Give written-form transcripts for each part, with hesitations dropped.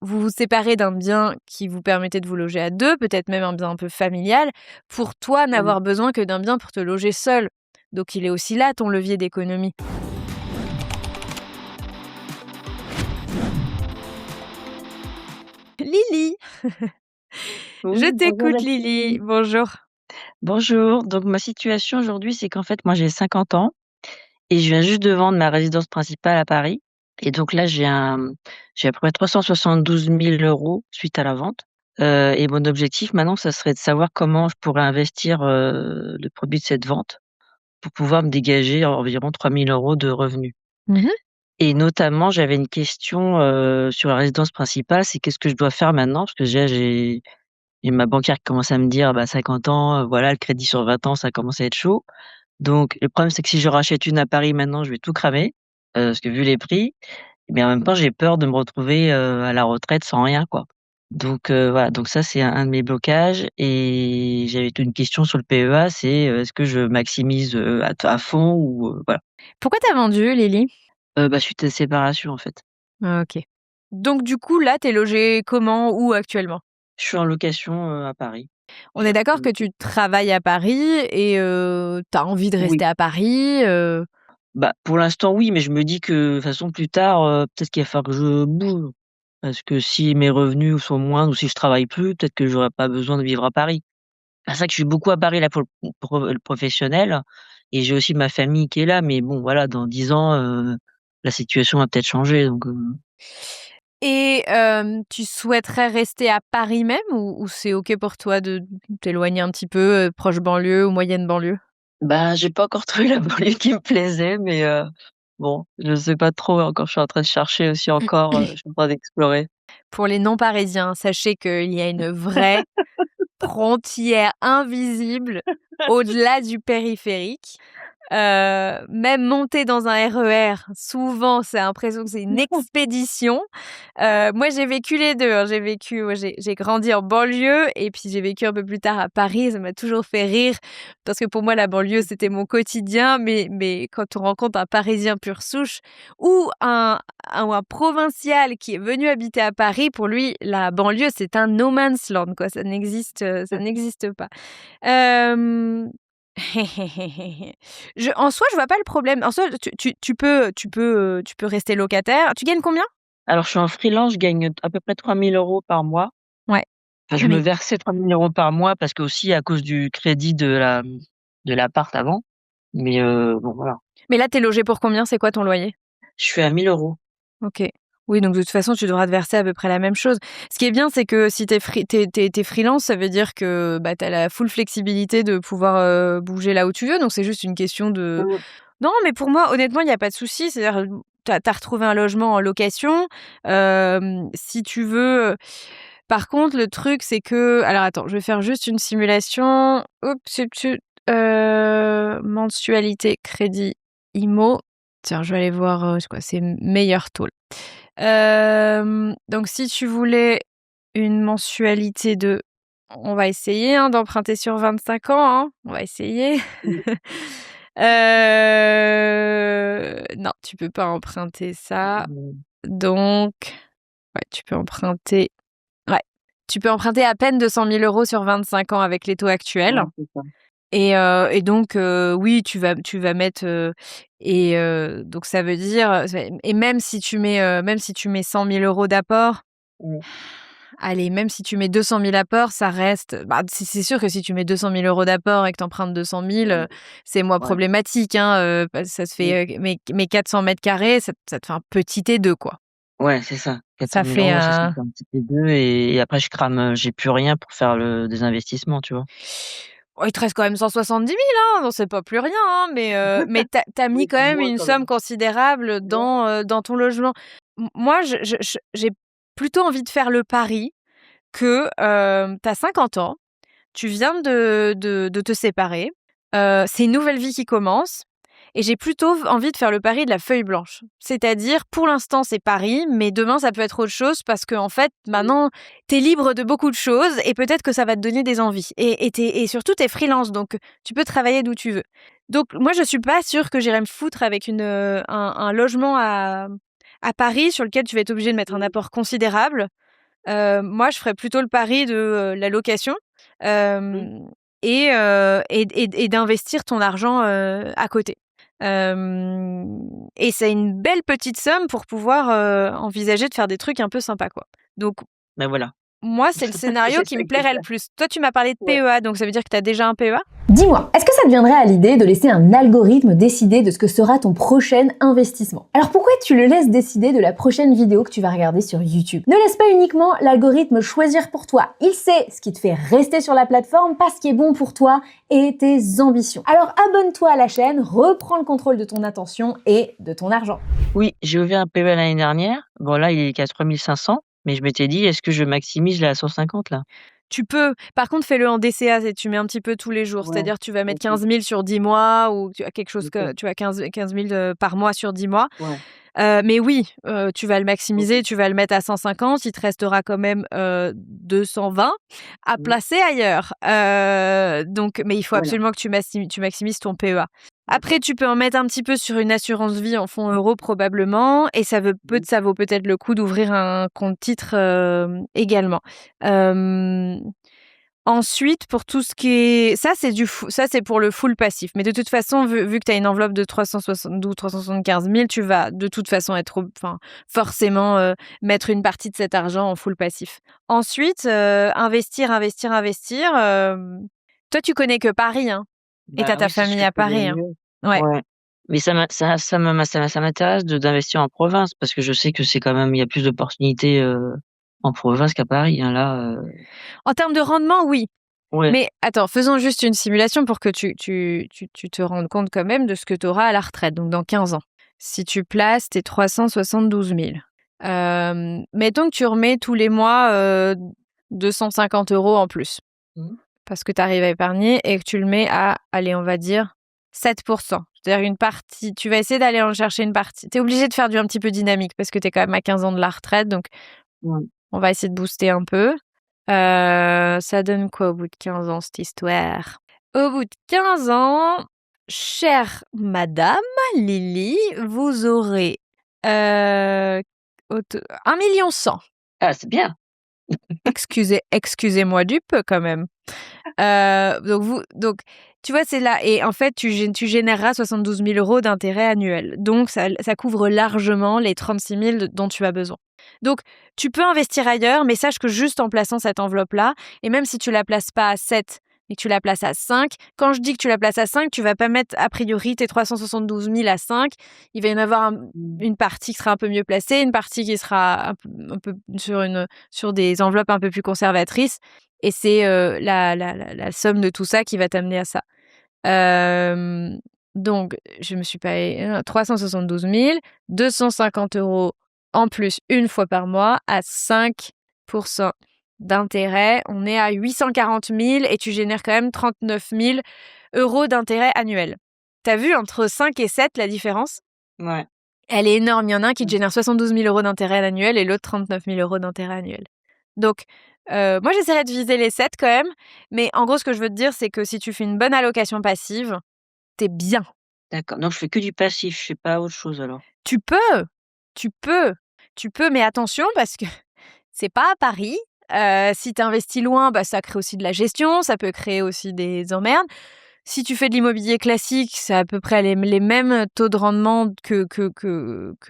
vous séparez d'un bien qui vous permettait de vous loger à 2, peut-être même un bien un peu familial, pour toi Mmh. n'avoir besoin que d'un bien pour te loger seul. Donc il est aussi là ton levier d'économie. Lily! Oui, Je bonjour t'écoute Lily, Jacqueline. bonjour. Bonjour. Donc ma situation aujourd'hui, c'est qu'en fait, moi, j'ai 50 ans et je viens juste de vendre ma résidence principale à Paris et donc là, j'ai à peu près 372 000 € suite à la vente, et mon objectif maintenant, ça serait de savoir comment je pourrais investir, le produit de cette vente pour pouvoir me dégager environ 3 000 € de revenus Mmh. et notamment, j'avais une question, sur la résidence principale, c'est qu'est-ce que je dois faire maintenant? Parce que déjà j'ai ma banquière qui commence à me dire: «Bah, 50 ans, voilà, le crédit sur 20 ans, ça commence à être chaud». Donc le problème, c'est que si je rachète une à Paris maintenant, je vais tout cramer, parce que vu les prix, mais en même temps, j'ai peur de me retrouver, à la retraite sans rien, quoi. Donc voilà, donc ça, c'est un de mes blocages et j'avais une question sur le PEA, c'est, est-ce que je maximise, à fond ou voilà. Pourquoi t'as vendu Lily? Bah, suite à la séparation, en fait. Ah, OK. Donc du coup, là, t'es logée comment? Où actuellement? Je suis en location, à Paris. On est d'accord que tu travailles à Paris et tu envie de Oui. rester à Paris, Bah, pour l'instant, oui, mais je me dis que, de toute façon, plus tard, peut-être qu'il va falloir que je bouge. Parce que si mes revenus sont moindres ou si je travaille plus, peut-être que j'aurai pas besoin de vivre à Paris. C'est vrai que je suis beaucoup à Paris là pour le professionnel et j'ai aussi ma famille qui est là, mais bon, voilà, dans 10 ans, la situation va peut-être changer donc et tu souhaiterais rester à Paris même ou c'est OK pour toi de t'éloigner un petit peu, proche banlieue ou moyenne banlieue? bah, j'ai pas encore trouvé la banlieue qui me plaisait, mais bon, je sais pas trop encore, je suis en train de chercher aussi encore, je suis en train d'explorer. Pour les non-parisiens, sachez qu'il y a une vraie frontière invisible au-delà du périphérique. Même monter dans un RER, souvent, c'est l'impression que c'est une expédition. Moi, j'ai vécu les 2, hein. J'ai grandi en banlieue et puis j'ai vécu un peu plus tard à Paris. Ça m'a toujours fait rire parce que pour moi, la banlieue, c'était mon quotidien. Mais quand on rencontre un Parisien pur souche ou un provincial qui est venu habiter à Paris, pour lui, la banlieue, c'est un no man's land, quoi. Ça n'existe pas. Hem en soi, je vois pas le problème. En soi, tu peux rester locataire. Tu gagnes combien? Alors je suis en freelance, je gagne à peu près 3 000 € par mois. Ouais. Enfin, je me Mais versais 3 000 € par mois parce qu'aussi à cause du crédit de l'appart avant, mais bon voilà. mais là, tu es logé pour combien? C'est quoi ton loyer? Je suis à 1 000 €. OK. Oui, donc de toute façon, tu devras te verser à peu près la même chose. Ce qui est bien, c'est que si tu es freelance, ça veut dire que, bah, tu as la full flexibilité de pouvoir, bouger là où tu veux. Donc c'est juste une question de Mmh. non, mais pour moi, honnêtement, il y a pas de souci. C'est-à-dire, tu as retrouvé un logement en location. Si tu veux, par contre, le truc, c'est que alors attends, je vais faire juste une simulation. Oups, mensualité crédit IMO. Tiens, je vais aller voir, c'est quoi? C'est meilleur taux. Donc si tu voulais une mensualité de on va essayer, hein, d'emprunter sur 25 ans, hein, on va essayer. Mmh. Non, tu peux pas emprunter ça. Mmh. Donc ouais, ouais, tu peux emprunter à peine 200 000 € sur 25 ans avec les taux actuels Ouais, c'est ça. et donc oui, tu vas mettre, donc ça veut dire, et même si tu mets 100 000 € d'apport. Mmh. Allez, même si tu mets 200 000 apports, ça reste bah, c'est sûr que si tu mets 200 000 € d'apport et que tu empruntes 200 000, Mmh. c'est moins Ouais. problématique, hein, parce que ça se Mmh. fait, mais 400 m², ça te fait un petit T2, quoi. Ouais, c'est ça. 400 Ça 000 fait €, ouais, c'est ça, un c'est un petit P2 et après je crame, j'ai plus rien pour faire des investissements, tu vois? oh, il te reste quand même 170 000, hein, non, c'est pas plus rien, hein, mais tu as mis Oui, quand c'est même moins une quand somme même. considérable Ouais. dans ton logement. Moi, j'ai plutôt envie de faire le pari que, tu as 50 ans. Tu viens de te séparer, c'est une nouvelle vie qui commence et j'ai plutôt envie de faire le pari de la feuille blanche. C'est-à-dire, pour l'instant, c'est Paris, mais demain, ça peut être autre chose parce qu'en fait, Mmh. maintenant, tu es libre de beaucoup de choses et peut-être que ça va te donner des envies et surtout, tu es freelance, donc tu peux travailler d'où tu veux. Donc moi, je suis pas sûre que j'irai me foutre avec un logement à Paris sur lequel tu vas être obligé de mettre un Mmh. apport considérable. Moi, je ferais plutôt le pari de la location Mmh. et d'investir ton argent à côté. Et c'est une belle petite somme pour pouvoir envisager de faire des trucs un peu sympas, quoi. Donc, Bah, voilà. moi, c'est le scénario C'est qui ça me qu'il faut plairait le faire. plus. Toi, tu m'as parlé de Ouais. PEA, donc ça veut dire que tu as déjà un PEA? Dis-moi, est-ce que ça te viendrait à l'idée de laisser un algorithme décider de ce que sera ton prochain investissement? Alors pourquoi tu le laisses décider de la prochaine vidéo que tu vas regarder sur YouTube? Ne laisse pas uniquement l'algorithme choisir pour toi. Il sait ce qui te fait rester sur la plateforme, pas ce qui est bon pour toi et tes ambitions. Alors abonne-toi à la chaîne, reprends le contrôle de ton attention et de ton argent. Oui, j'ai ouvert un PEA l'année dernière. Bon là, il est qu'à 3 500, mais je m'étais dit: «Est-ce que je maximise là à 150 là?» Tu peux. Par contre, fais-le en DCA, tu mets un petit peu tous les jours. Ouais, C'est-à-dire, tu vas mettre OK, 15 000 sur 10 mois ou tu as quelque chose que OK. tu as 15 000 par mois sur 10 mois. Ouais, Mais oui, tu vas le maximiser, OK. tu vas le mettre à 150, il te restera quand même 220 à Mmh. placer ailleurs. Donc, mais il faut Voilà, absolument que tu maximises ton PEA. d'accord. Après, tu peux en mettre un petit peu sur une assurance vie en fonds euros probablement, et Mmh. ça vaut peut-être le coup d'ouvrir un compte titre également. Euh, Ensuite, pour tout ce qui est... Ça, c'est pour le full passif. Mais de toute façon, vu que tu as une enveloppe de 372 375 000, tu vas de toute façon forcément mettre une partie de cet argent en full passif. Ensuite, investir. Toi, tu connais que Paris, hein, et tu as Bah ta oui, c'est ce famille que je à connais le Paris, hein. mieux. Ouais. Ouais, mais ça m'intéresse d'investir en province parce que je sais que c'est quand même il y a plus d'opportunités, en province qu'à Paris, hein, là, En termes de rendement, oui. ouais. Mais attends, faisons juste une simulation pour que tu te rendes compte quand même de ce que tu auras à la retraite, donc dans 15 ans. Si tu places tes 372 000, mettons que tu remets tous les mois 250 € en plus, Mmh. parce que tu arrives à épargner et que tu le mets à, allez, on va dire 7%. C'est-à-dire une partie, tu vas essayer d'aller en chercher une partie. Tu es obligé de faire un petit peu dynamique parce que tu es quand même à 15 ans de la retraite, donc Ouais. on va essayer de booster un peu. Ça donne quoi au bout de 15 ans, cette histoire? Au bout de 15 ans, chère madame Lily, vous aurez 1 100 100 000. Ah, c'est bien! Excusez-moi du peu quand même. Donc, tu vois, c'est là. Et en fait, tu généreras 72 000 € d'intérêt annuel. Donc, ça couvre largement les 36 000 dont tu as besoin. Donc, tu peux investir ailleurs, mais sache que juste en plaçant cette enveloppe-là, et même si tu la places pas à 7, mais que tu la places à 5, quand je dis que tu la places à 5, tu vas pas mettre a priori tes 372 000 à 5. Il va y en avoir Mmh. une partie qui sera un peu mieux placée, une partie qui sera un peu sur des enveloppes un peu plus conservatrices. Et c'est la somme de tout ça qui va t'amener à ça. Donc, je me suis pas... 372 000, 250 € en plus une fois par mois à 5% d'intérêt. On est à 840 000 et tu génères quand même 39 000 € d'intérêt annuel. T'as vu entre 5 et 7 la différence? Ouais. Elle est énorme. Il y en a un qui te Mmh. génère 72 000 € d'intérêt annuel et l'autre 39 000 € d'intérêt annuel. Donc, moi, j'essaierais de viser les 7 quand même. Mais en gros, ce que je veux te dire, c'est que si tu fais une bonne allocation passive, t'es bien. D'accord, donc je fais que du passif, je fais pas autre chose alors? Tu peux, tu peux, tu peux, mais attention parce que c'est pas à Paris. Si tu investis loin, bah, ça crée aussi de la gestion, ça peut créer aussi des emmerdes. Si tu fais de l'immobilier classique, c'est à peu près les mêmes taux de rendement que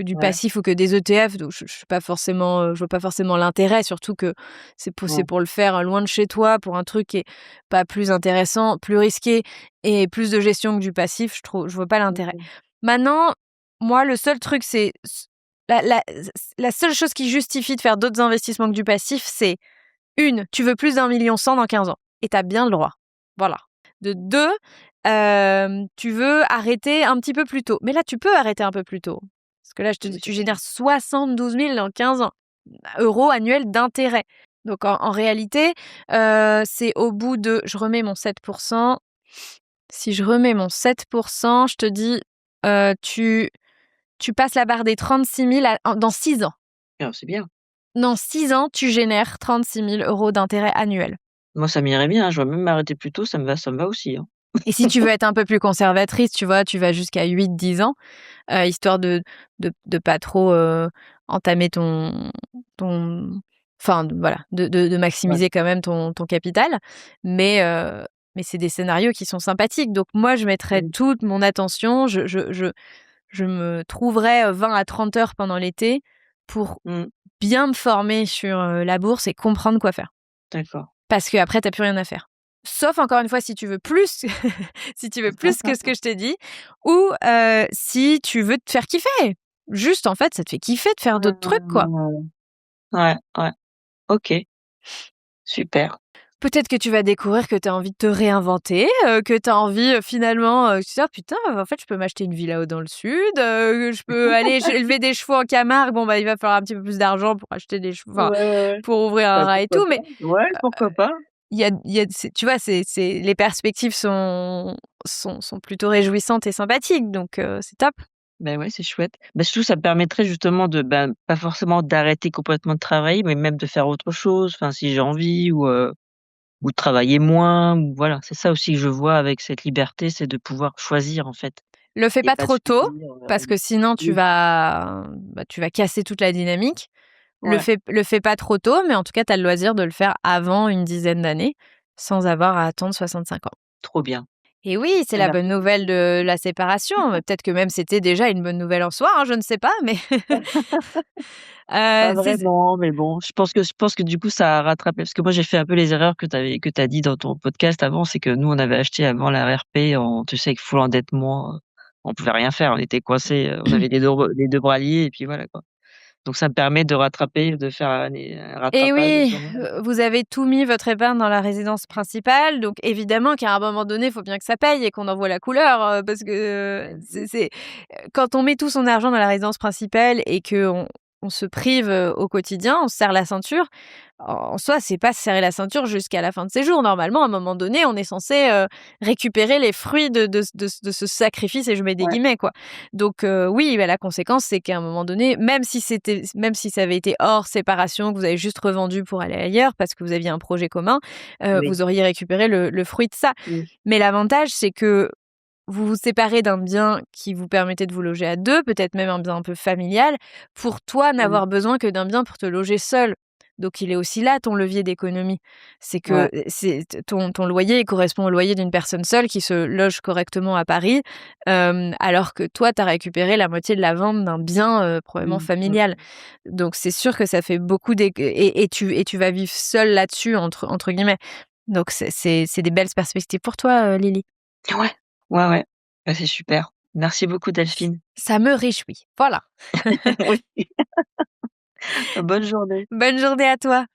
du Ouais, passif ou que des ETF. Donc, je suis pas forcément, je vois pas forcément l'intérêt, surtout que c'est ouais, pour le faire loin de chez toi, pour un truc qui est pas plus intéressant, plus risqué et plus de gestion que du passif. Je vois pas l'intérêt. OK. Maintenant, moi, le seul truc, c'est la, la, la seule chose qui justifie de faire d'autres investissements que du passif, c'est tu veux plus d'1,1 million dans 15 ans. Et t'as bien le droit. Voilà. De deux, tu veux arrêter un petit peu plus tôt. Mais là, tu peux arrêter un peu plus tôt. Parce que là, je te Ah dis, oui, tu c'est bien. génères 72 000 dans 15 ans, euros annuels d'intérêt. Donc, en réalité, c'est au bout de... Je remets mon 7%. Si je remets mon 7%, je te dis, tu passes la barre des 36 000 dans 6 ans. Ah, c'est bien. Dans 6 ans, tu génères 36 000 € d'intérêt annuel. Moi, ça m'irait bien, hein, je vais même m'arrêter plus tôt, ça me va aussi, hein. Et si tu veux être un peu plus conservatrice, tu vois, tu vas jusqu'à 8-10 ans, histoire de pas trop entamer ton Enfin, voilà, de Ouais. maximiser quand même ton capital. Mais c'est des scénarios qui sont sympathiques. Donc moi, je mettrais Oui. toute mon attention. Je me trouverais 20 à 30 heures pendant l'été pour Mmh. bien me former sur la bourse et comprendre quoi faire. D'accord. Parce qu'après, tu n'as plus rien à faire. Sauf encore une fois, si tu veux plus, si tu veux plus que ce que je t'ai dit, ou si tu veux te faire kiffer. Juste, en fait, ça te fait kiffer de faire d'autres trucs, quoi. Ouais, ouais. OK, super. Peut-être que tu vas découvrir que tu as envie de te réinventer, que tu as envie, finalement, tu te dis: «Ah putain, en fait, je peux m'acheter une villa dans le sud, je peux aller élever des chevaux en Camargue. Bon, bah, il va falloir un petit peu plus d'argent pour acheter des chevaux, enfin, Ouais, ouais, ouais. pour ouvrir un Bah, rat et pourquoi tout». pas? Mais Ouais, pourquoi pas? il y a tu vois, c'est les perspectives sont plutôt réjouissantes et sympathiques, donc c'est top. Bah, ouais, c'est chouette. Bah, surtout ça me permettrait justement de, ben, pas forcément d'arrêter complètement de travailler, mais même de faire autre chose, enfin, si j'ai envie ou de travailler moins ou voilà. C'est ça aussi que je vois avec cette liberté, c'est de pouvoir choisir, en fait Le fais et pas pas de trop tôt, subir, parce que sinon oui, tu vas casser toute la dynamique. ouais, Le fais pas trop tôt, mais en tout cas, tu as le loisir de le faire avant une dizaine d'années, sans avoir à attendre 65 ans. trop bien. Et oui, c'est Bah, la bonne merci nouvelle beaucoup. de la séparation. Peut-être que même c'était déjà une bonne nouvelle en soi, hein, je ne sais pas, mais Pas c'est vraiment, mais bon, je pense que du coup ça a rattrapé parce que moi j'ai fait un peu les erreurs que tu as dit dans ton podcast avant, c'est que nous on avait acheté avant la RRP en tu sais avec full endettement, on pouvait rien faire, on était coincés, on avait les 2 bras liés et puis voilà quoi. Donc ça me permet de rattraper, de faire un Et rattrapage oui, sur moi. vous avez tout mis votre épargne dans la résidence principale, donc évidemment qu'à un moment donné, il faut bien que ça paye et qu'on en voit la couleur, parce que, quand on met tout son argent dans la résidence principale et qu'on on se prive, au quotidien, on se serre la ceinture, en soi, c'est pas se serrer la ceinture jusqu'à la fin de ses jours. Normalement, à un moment donné, on est censé, récupérer les fruits de ce «sacrifice» et je mets des Ouais, guillemets, quoi. Donc oui, bah, la conséquence, c'est qu'à un moment donné, même si ça avait été hors séparation, que vous avez juste revendu pour aller ailleurs parce que vous aviez un projet commun, oui, vous auriez récupéré le fruit de ça. mmh, Mais l'avantage, c'est que vous vous séparez d'un bien qui vous permettait de vous loger à 2, peut-être même un bien un peu familial, pour toi mmh, n'avoir besoin que d'un bien pour te loger seul. Donc il est aussi là ton levier d'économie. C'est que, ouais, ton loyer, il correspond au loyer d'une personne seule qui se loge correctement à Paris, alors que toi, tu as récupéré la moitié de la vente d'un bien, probablement mmh, mmh. familial. Donc c'est sûr que ça fait beaucoup et tu vas vivre seul là-dessus entre guillemets. Donc c'est des belles perspectives pour toi, Lily. Ouais, ouais, ouais, bah, c'est super. Merci beaucoup Delphine. Ça me réjouit. Voilà. Oui, bonne journée. Bonne journée à toi.